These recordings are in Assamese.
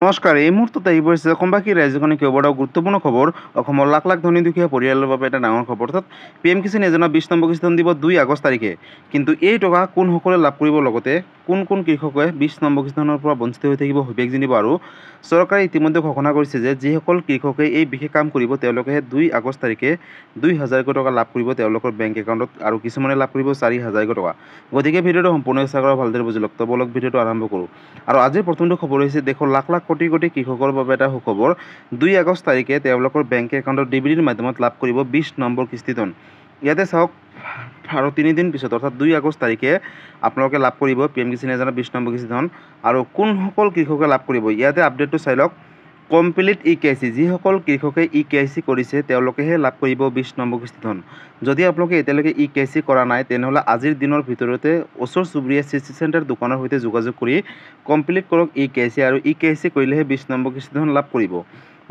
নমস্কাৰ। এই মুহূৰ্তত আহি পৰিছে অসমবাসী ৰাইজখনে কেইবাটাও গুৰুত্বপূৰ্ণ খবৰ। অসমৰ লাখ লাখ ধনী দুখীয়া পৰিয়ালৰ বাবে এটা ডাঙৰ খবৰ। অৰ্থাৎ PM কিষাণ যোজনা 20 নম্বৰ কিস্তি দিব 2 আগষ্ট তাৰিখে। কিন্তু এই টকা কোনসকলে লাভ কৰিব, লগতে কোন কোন কৃষকে 20 নম্বৰ কিস্তিখনৰ পৰা বঞ্চিত হৈ থাকিব, সবিশেষ জানিব। আৰু চৰকাৰে ইতিমধ্যে ঘোষণা কৰিছে যে যিসকল কৃষকে এই বিশেষ কাম কৰিব তেওঁলোকে 2 আগষ্ট তাৰিখে 2000 টকা লাভ কৰিব তেওঁলোকৰ বেংক একাউণ্টত, আৰু কিছুমানে লাভ কৰিব 4000 টকা। গতিকে ভিডিঅ'টো সম্পূৰ্ণ চেষ্টা কৰা, ভালদৰে বুজি লওক। বলক ভিডিঅ'টো আৰম্ভ কৰোঁ। আৰু আজিৰ প্ৰথমটো খবৰ হৈছে দেশৰ লাখ লাখ কোটি কোটি কৃষকৰ বাবে এটা সুখবৰ। 2 আগষ্ট তাৰিখে তেওঁলোকৰ বেংক একাউণ্টত ডিবিটিৰ মাধ্যমত লাভ কৰিব 20 নম্বৰ কিস্তিধন। ইয়াতে চাওক, আৰু 3 দিন পিছত অৰ্থাৎ 2 আগষ্ট তাৰিখে আপোনালোকে লাভ কৰিব PM কিষাণ যোজনা 20 নম্বৰ কিস্তিধন। আৰু কোনসকল কৃষকে লাভ কৰিব ইয়াতে আপডেটটো চাই লওক। কমপ্লিট EKYC, যিসকল কৃষকে EKYC কৰিছে তেওঁলোকেহে লাভ কৰিব 20 নম্বৰ কিস্তিধন। যদি আপোনালোকে এতিয়ালৈকে EKYC কৰা নাই তেনেহ'লে আজিৰ দিনৰ ভিতৰতে ওচৰ চুবুৰীয়া CC চেণ্টাৰ দোকানৰ সৈতে যোগাযোগ কৰি কমপ্লিট কৰক EKYC, আৰু EKYC কৰিলেহে 20 নম্বৰ কিস্তিধন লাভ কৰিব।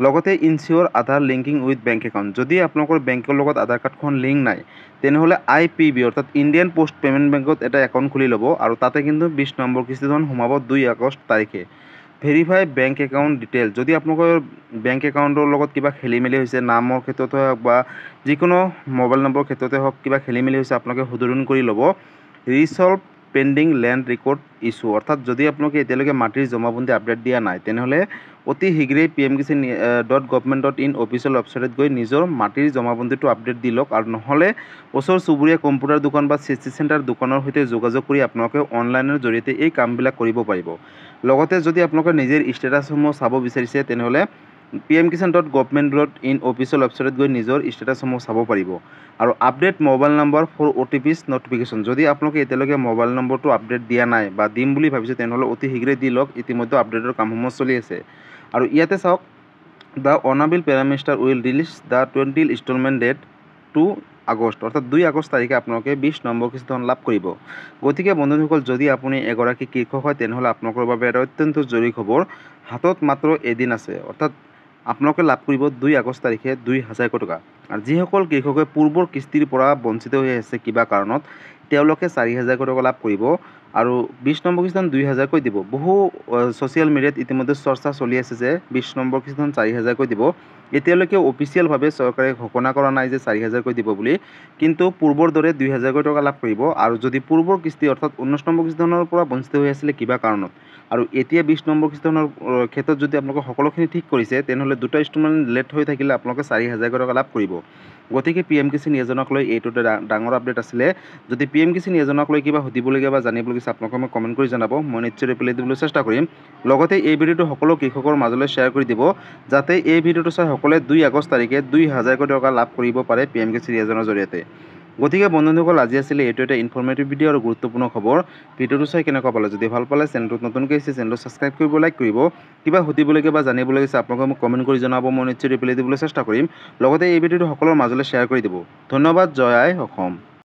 লগতে ইনচিয়'ৰ Aadhaar linking with bank account, যদি আপোনালোকৰ বেংকৰ লগত আধাৰ কাৰ্ডখন লিংক নাই তেনেহ'লে IPB অৰ্থাৎ ইণ্ডিয়ান পোষ্ট পে'মেণ্ট বেংকত এটা একাউণ্ট খুলি ল'ব, আৰু তাতে কিন্তু 20 নম্বৰ কিস্তিধন সোমাব 2 আগষ্ট তাৰিখে। ভেৰিফাই বেংক একাউণ্ট ডিটেইল, যদি আপোনালোকৰ বেংক একাউণ্টৰ লগত কিবা খেলি মেলি হৈছে, নামৰ ক্ষেত্ৰতে হওক বা যিকোনো মোবাইল নম্বৰৰ ক্ষেত্ৰতে হওক কিবা খেলি মেলি হৈছে, আপোনালোকে শুধৰণি কৰি ল'ব। ৰিচল্ভ পেণ্ডিং লেণ্ড ৰেকৰ্ড ইছ্যু, অৰ্থাৎ যদি আপোনালোকে এতিয়ালৈকে মাটিৰ জমাবন্দী আপডেট দিয়া নাই তেনেহ'লে অতি শীঘ্ৰেই pmkisan.gov.in অফিচিয়েল ৱেবছাইটত গৈ নিজৰ মাটিৰ জমাবন্দীটো আপডেট দি লওক, আৰু নহ'লে ওচৰ চুবুৰীয়া কম্পিউটাৰ দোকান বা CC চেণ্টাৰ দোকানৰ সৈতে যোগাযোগ কৰি আপোনালোকে অনলাইনৰ জৰিয়তে এই কামবিলাক কৰিব পাৰিব। লগতে যদি আপোনালোকে নিজৰ ষ্টেটাছসমূহ চাব বিচাৰিছে তেনেহ'লে pmkisan.gov.in অফিচিয়েল ৱেবছাইটত গৈ নিজৰ ষ্টেটাছসমূহ চাব পাৰিব। আৰু update mobile number for OTPs notification, যদি আপোনালোকে এতিয়ালৈকে মোবাইল নম্বৰটো আপডেট দিয়া নাই বা দিম বুলি ভাবিছে তেনেহ'লে অতি শীঘ্ৰেই দি লওক, ইতিমধ্যে আপডেটৰ কামসমূহ চলি আছে। আৰু ইয়াতে চাওক, the honourable prime minister will release the 20th instalment date 2 August, অৰ্থাৎ 2 আগষ্ট তাৰিখে আপোনালোকে 20 নম্বৰ কিস্তিধন লাভ কৰিব। গতিকে বন্ধুসকল, যদি আপুনি এগৰাকী কৃষক হয় তেনেহ'লে আপোনালোকৰ বাবে এটা অত্যন্ত জৰুৰী খবৰ। হাতত মাত্ৰ এদিন আছে, অৰ্থাৎ আপোনালোকে লাভ কৰিব 2 আগষ্ট তাৰিখে 2000 টকা। আৰু যিসকল কৃষকে পূৰ্বৰ কিস্তিৰ পৰা বঞ্চিত হৈ আছে কিবা কাৰণত, তেওঁলোকে 4000 টকা লাভ কৰিব, আৰু 20 নম্বৰ কিস্তিধন 2000 দিব। বহু ছ'চিয়েল মিডিয়াত ইতিমধ্যে চৰ্চা চলি আছে যে 20 নম্বৰ কিস্তিধন 4000 দিব। এতিয়ালৈকে অফিচিয়েলভাৱে চৰকাৰে ঘোষণা কৰা নাই যে 4000 দিব বুলি, কিন্তু পূৰ্বৰ দৰে 2000 টকা লাভ কৰিব। আৰু যদি পূৰ্বৰ কিস্তি অৰ্থাৎ 19 নম্বৰ কিস্তিধনৰ পৰা বঞ্চিত হৈ আছিলে কিবা কাৰণত, আৰু এতিয়া 20 নম্বৰ কিস্তিধনৰ ক্ষেত্ৰত যদি আপোনালোকে সকলোখিনি ঠিক কৰিছে তেনেহ'লে দুটা ইনষ্টলমেণ্ট লেট হৈ থাকিলে আপোনালোকে 4000 টকা লাভ কৰিব। গতিকে PM কিষাণ যোজনাক লৈ এইটো ডাঙৰ আপডেট আছিলে। যদি PM কিষাণ যোজনাক লৈ কিবা সুধিবলগীয়া বা জানিবলগীয়া আছে আপোনালোকে মোক কমেণ্ট কৰি জনাব, মই নিশ্চয় ৰিপ্লাই দিবলৈ চেষ্টা কৰিম। লগতে এই ভিডিঅ'টো সকলো কৃষকৰ মাজলৈ শ্বেয়াৰ কৰি দিব, যাতে এই ভিডিঅ'টো চাই সকলোৱে 2 আগষ্ট তাৰিখে 2000 টকা লাভ কৰিব পাৰে PM কিষাণ যোজনাৰ জৰিয়তে। গতিকে বন্ধুসকল, আজি আছিলে এইটো এটা ইনফৰ্মেটিভ ভিডিঅ' আৰু গুৰুত্বপূৰ্ণ খবৰ। ভিডিঅ'টো চাই কেনেকুৱা পালে, যদি ভাল পালে চেনেলটোত নতুনকৈ আহিছে চেনেলটো ছাবস্ক্ৰাইব কৰিব, লাইক কৰিব। কিবা সুধিবলগীয়া বা জানিবলগীয়া আছে আপোনালোকে মোক কমেণ্ট কৰি জনাব, মই নিশ্চয় ৰিপ্লাই দিবলৈ চেষ্টা কৰিম। লগতে এই ভিডিঅ'টো সকলোৰে মাজলৈ শ্বেয়াৰ কৰি দিব। ধন্যবাদ। জয় আই অসম।